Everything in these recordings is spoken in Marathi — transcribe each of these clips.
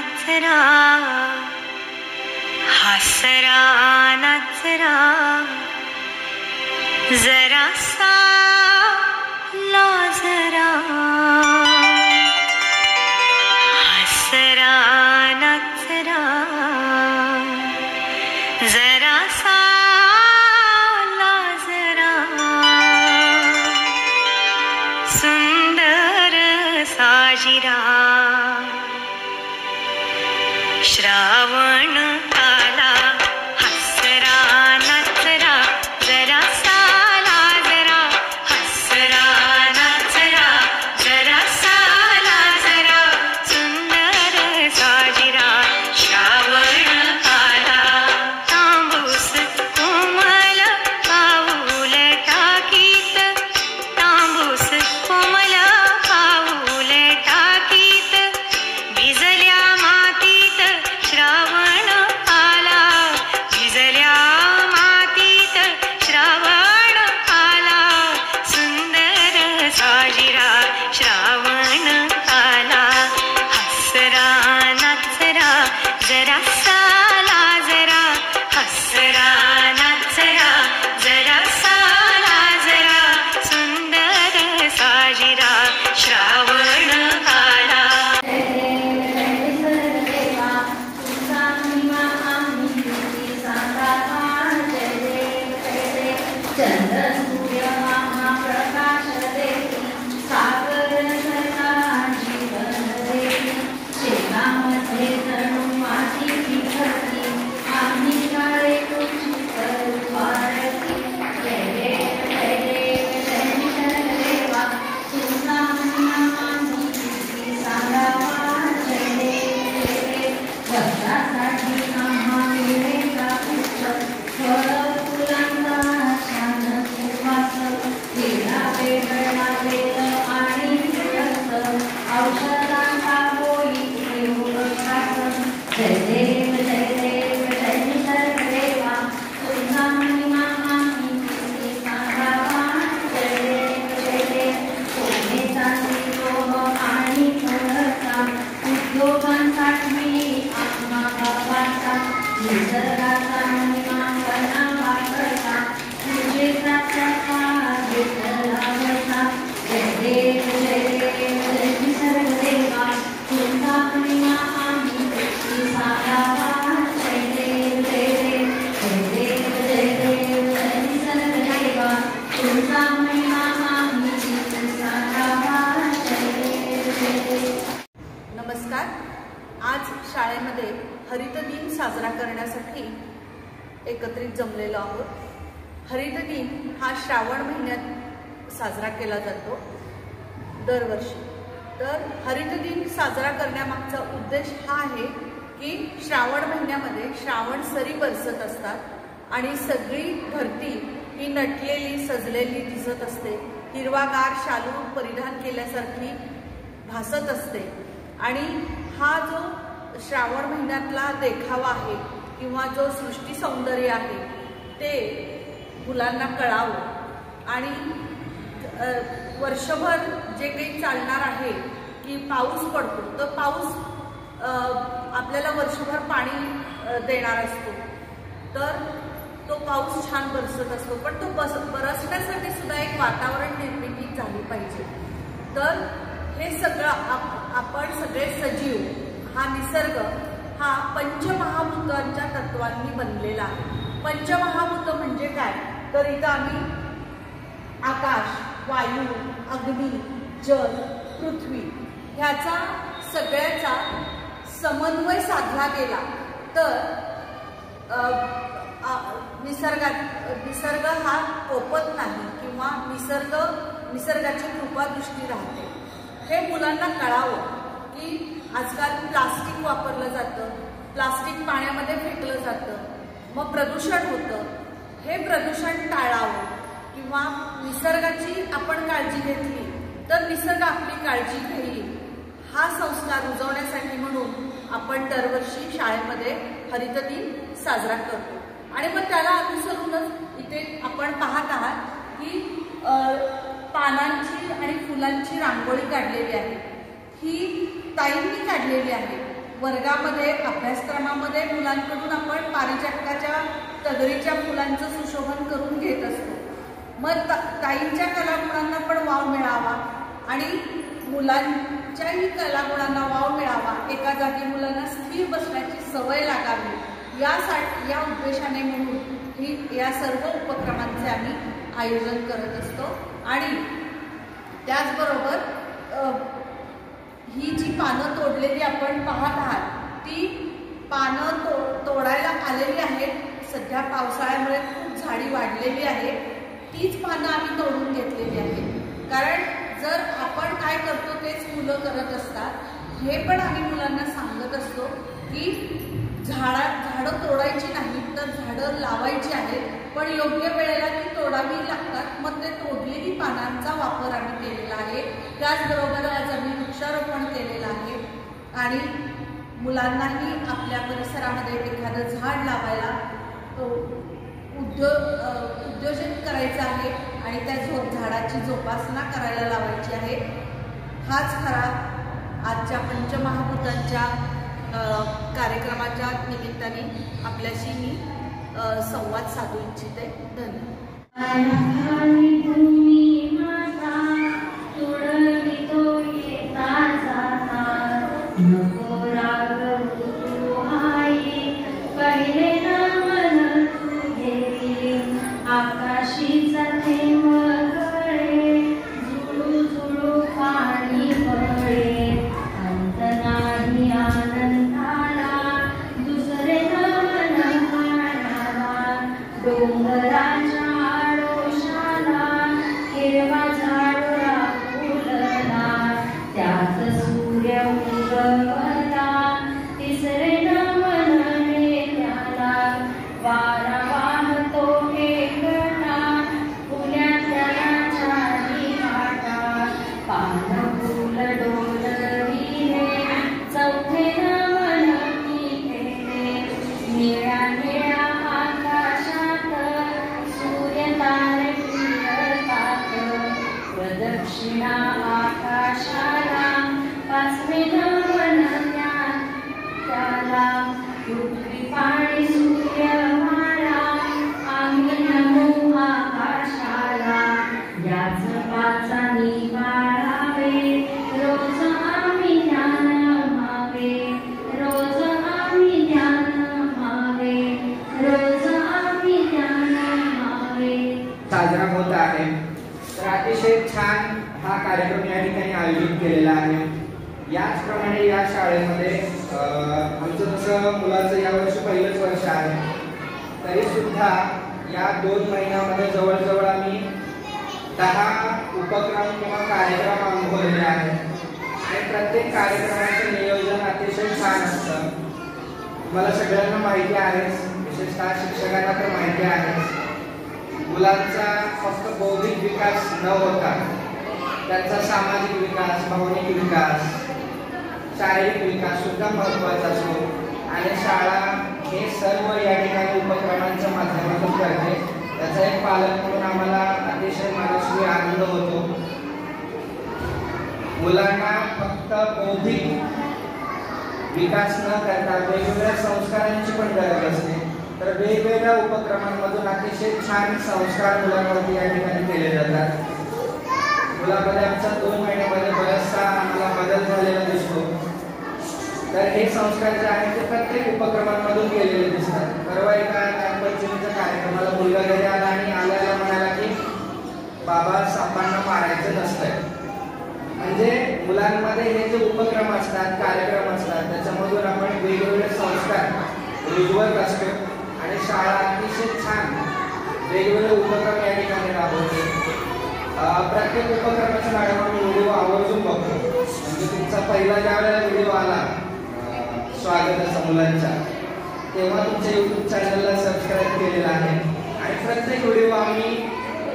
नचरा हसरा नचरा जरासा लाजरा हसरा नचरा जरासा लाजरा सुंदर साजिरा श्रावण आला हसरा नचरा जरासा लाजरा हसरा नचरा जरासा लाजरा सुंदर साजिरा श्रावण आला तांबूस कोमल पाऊल टाकीत तांबूस कोमल पाऊल टाकीत भिजल्या मातीत श्रावण आला भिजल्या मातीत श्रावण आला सुंदर साजिरा श्रावण आला हसरा नचरा जरासा लाजरा हसरा नचरा जरासा लाजरा सुंदर साजिरा श्रावण आला नमस्कार। आज शाळेमध्ये हरित दिन साजरा करण्यासाठी एकत्रित जमलेलो आहोत। हरित दिन हा श्रावण महिन्यात साजरा केला जातो दरवर्षी। तर हरित दिन साजरा करण्यामागचा उद्देश हा आहे की श्रावण महिन्यामध्ये श्रावण सरी बरसत असतात आणि सगळी धरती ही नटलेली सजलेली दिसत असते, हिरवागार शालू परिधान केल्यासारखी भासत असते आणि हा जो श्रावण महिन्यातला देखावा आहे किंवा जो सृष्टी सौंदर्य आहे ते मुलांना कळावं आणि वर्षभर जे काही चालणार आहे की पाऊस पडतो तर पाऊस आपल्याला वर्षभर पाणी देणार असतो, तर तो पाऊस छान बरसत असतो, पण तो बरसण्यासाठी सुद्धा एक वातावरण निर्मिती झाली पाहिजे। तर हे सगळं आपण सगळे सजीव हा निसर्ग हा पंचमहाभूतांच्या तत्वांनी बनलेला आहे। पंचमहाभूत म्हणजे काय तर इथं आम्ही आकाश, वायू, अग्नी, जल, पृथ्वी ह्याचा सगळ्याचा समन्वय साधला गेला तर निसर्ग हा कोपत नाही किंवा निसर्गाची कृपादृष्टी राहते। हे मुलांना कळावं की आजकाल प्लास्टिक वापरलं जातं, प्लास्टिक पाण्यामध्ये फेकलं जातं, मग प्रदूषण होतं। हे प्रदूषण टाळावं किंवा निसर्गाची आपण काळजी घेतली तर निसर्ग आपली काळजी घेईल हा संस्कार रुजवण्यासाठी म्हणून आपण दरवर्षी शाळेमध्ये हरित दिन साजरा करतो। आणि मग त्याला अनुसरूनच इथे आपण पाहत आहात की पानांची आणि फुलांची रांगोळी काढलेली आहे। ही ताईंनी काढलेली आहे वर्गामध्ये अभ्यासक्रमामध्ये मुलांकडून आपण पारिजातकाच्या तगरीच्या फुलांचं सुशोभन करून घेत असतो. मग ताईंच्या कलागुणांना पण वाव मिळावा आणि मुलांच्याही कलागुणांना वाव मिळावा, एका जागी मुलांना स्थिर बसण्याची सवय लागावी, या उद्देशाने म्हणून या सर्व उपक्रमांचे आम्ही आयोजन करत असतो. आणि त्याचबरोबर ही जी पानं तोडलेली आपण पाहत आहात, ती पानं तोडायला आलेली आहेत. सध्या पावसाळ्यामुळे खूप झाडी वाढलेली आहे. तीच पानं आम्ही तोडून घेतलेली आहेत. कारण जर आपण काय करतो तेच मुलं करत असतात. हे पण आम्ही मुलांना सांगत असतो की झाडं तोडायची नाहीत, तर झाडं लावायची आहेत, पण योग्य वेळेला ती तोडावी लागतात. मग ते तोडलेली पानांचा वापर आम्ही केलेला आहे. त्याचबरोबर आज आम्ही वृक्षारोपण केलेलं आहे आणि मुलांनाही आपल्या परिसरामध्ये एखादं झाड लावायला उद्योजन करायचं आहे आणि त्या झाडाची जोपासना करायला लावायची आहे. हाच खरा आजच्या पंचमहाभूतांच्या कार्यक्रमाच्या निमित्ताने आपल्याशी मी संवाद साधू इच्छिते. धन्यवाद. साजरा होत आहे. तर अतिशय छान हा कार्यक्रम या ठिकाणी आयोजित केलेला आहे. याचप्रमाणे या शाळेमध्ये आमचं जसं मुलाचं यावर्षी पहिलंच वर्ष आहे, तरी सुद्धा या 2 महिन्यामध्ये जवळजवळ आम्ही 10 उपक्रम किंवा कार्यक्रम अनुभवलेले आहेत आणि प्रत्येक कार्यक्रमाचं नियोजन अतिशय छान असतं. मला सगळ्यांना माहिती आहे, विशेषतः शिक्षकांना तर माहिती आहे, मुलांचा फक्त बौद्धिक विकास न होता त्यांचा सामाजिक विकास, भावनिक विकास, शारीरिक विकास सुद्धा महत्त्वाचा असतो आणि शाळा हे सर्व या ठिकाणी उपक्रमांच्या माध्यमातून करते. त्याचा एक पालक म्हणून आम्हाला अतिशय मनस्वी आनंद होतो. मुलांना फक्त बौद्धिक विकास न करता वेगवेगळ्या संस्कारांची पण गरज असते. तर वेगवेगळ्या उपक्रमांमधून अतिशय छान संस्कार मुलांवरती या ठिकाणी केले जातात. मुलांमध्ये आमच्या 2 महिन्यामध्ये बराचसा आम्हाला बदल झालेला दिसतो. तर हे संस्कार जे आहेत ते प्रत्येक उपक्रमांमधून केलेले दिसतात. परवा एका नागपंचमीच्या कार्यक्रमाला मुलगा घरी आला आणि आल्याला म्हणाला की बाबा सापांना मारायचं नसतंय. म्हणजे मुलांमध्ये हे जे उपक्रम असतात, कार्यक्रम असतात, त्याच्यामधून आपण वेगवेगळे संस्कार रुजवत असतो आणि शाळा अतिशय छान वेगवेगळे उपक्रम या ठिकाणी राबवते. प्रत्येक उपक्रमाच्या मॅडम आम्ही व्हिडिओ आवर्जून बघतो. म्हणजे तुमचा पहिला ज्या वेळेला व्हिडिओ आला स्वागताचा मुलांचा, तेव्हा तुमच्या YouTube चॅनलला सबस्क्राईब केलेला आहे आणि प्रत्येक व्हिडिओ आम्ही,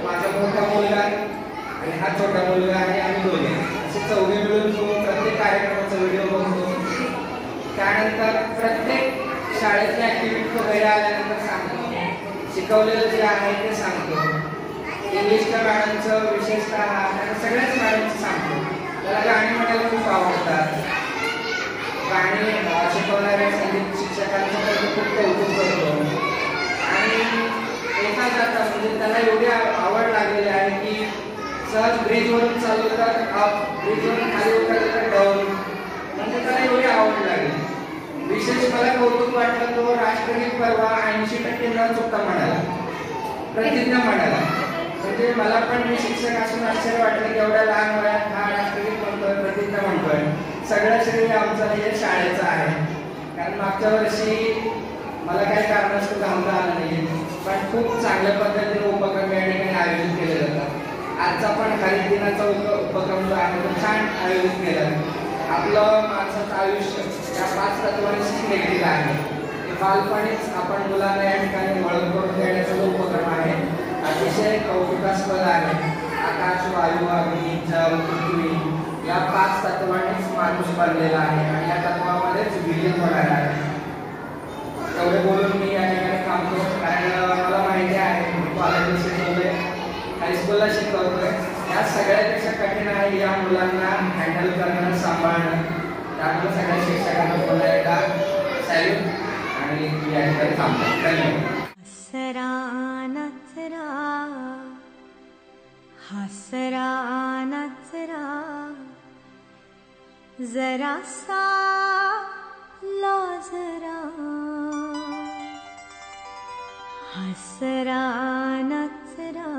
माझा मोठा मुलगा आणि हा छोटा मुलगा आणि आम्ही दोघे असे 4 मिळून प्रत्येक कार्यक्रमाचा व्हिडिओ बघतो. त्यानंतर प्रत्येक शाळेतल्या ऍक्टिव्हिटी वगैरे आल्यानंतर सांगतो, शिकवलेलं जे आहे ते सांगतो. इंग्लिशच्या मॅडमचं विशेषतः आणि सगळ्याच मॅडमचं सांगतो. त्याला गाणी म्हणायला खूप आवडतात. गाणी शिकवणाऱ्या संगीत शिक्षकांचं पण खूप कौतुक करतो. आणि एका जाता म्हणजे त्याला एवढी आवड लागलेली आहे की सहज ब्रिजवरून चालू तर ब्रिजवरून खाली उतरलं तर डाऊन, म्हणजे त्याला एवढी आवड लागली. विशेष मला कौतुक वाटलं तो राष्ट्रगीत परवा 80% न चुकता म्हणाला, प्रतिज्ञा म्हणाला. म्हणजे मला पण मी शिक्षक असून आश्चर्य वाटलं की एवढ्या लहान वयात हा राष्ट्रगीत म्हणतोय, प्रतिज्ञा म्हणतोय. सगळं श्रेय आमचं हे शाळेचं आहे. कारण मागच्या वर्षी मला काही कारणास्तव थांबता आलं नाही, पण खूप चांगल्या पद्धतीने उपक्रम या ठिकाणी आयोजित केले जातात. आजचा पण हरित दिनाचा उपक्रम जो आहे तो छान आयोजित केला. आपलं माणसाचं आयुष्य या 5 तत्वांशी निगडीत आहे. ते बालपणीच आपण मुलांना या ठिकाणी ओळख करून देण्याचा जो उपक्रम आहे अतिशय कौतुकास्पद आहे. आकाश, वायू, अग्नी, जल, पृथ्वी या 5 तत्वांनीच माणूस बनलेला आहे आणि या तत्वामध्येच विलीन होणार आहे. तेवढे बोलून मी या ठिकाणी थांबतो. कारण मला माहिती आहे मी कॉलेजला शिकवतोय, हायस्कूलला शिकवतोय. या सगळ्यापेक्षा कठीण आहे या मुलांना हँडल करणं, सांभाळणं. त्यामुळे सगळ्या शिक्षकांना पुन्हा एकदा सॅल्यूट आणि मी या ठिकाणी थांबतो. धन्यवाद. हसरा नचरा हसरा नचरा जरासा लाजरा हसरा नचरा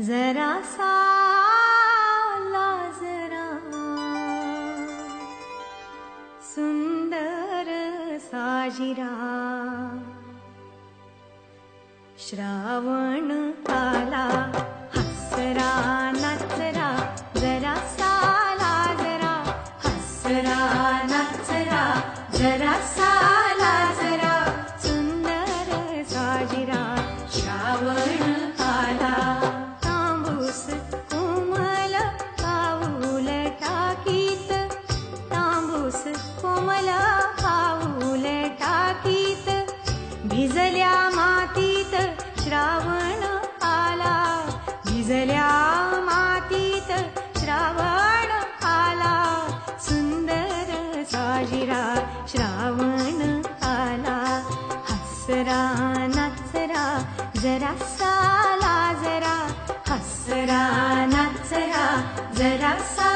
जरासा लाजरा सुंदर साजिरा श्रावण आला हसरा नचरा जरासा लाजरा हसरा नचरा जरासा लाजरा सुंदर साजिरा श्रावण आला तांबूस कोमल पाऊल टाकीत तांबूस कोमल पाऊल टाकीत भिजल्या मातीत श्रावण आला भिजल्या मातीत श्रावण आला सुंदर साजिरा श्रावण आला हसरा नचरा जरासा लाजरा हसरा नचरा जरासा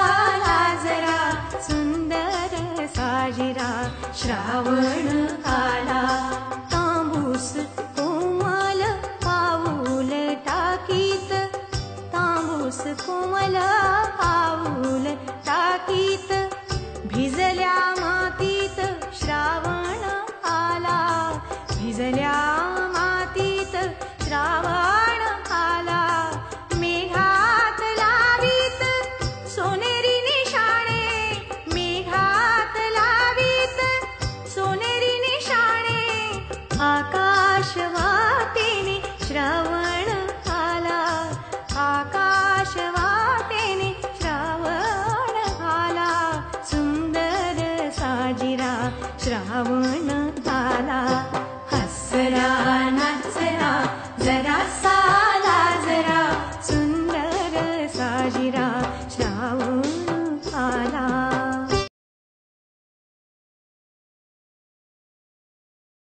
लाजरा सुंदर साजिरा श्रावण आला तांबूस कोमल पाऊल टाकीत तांबूस कोमल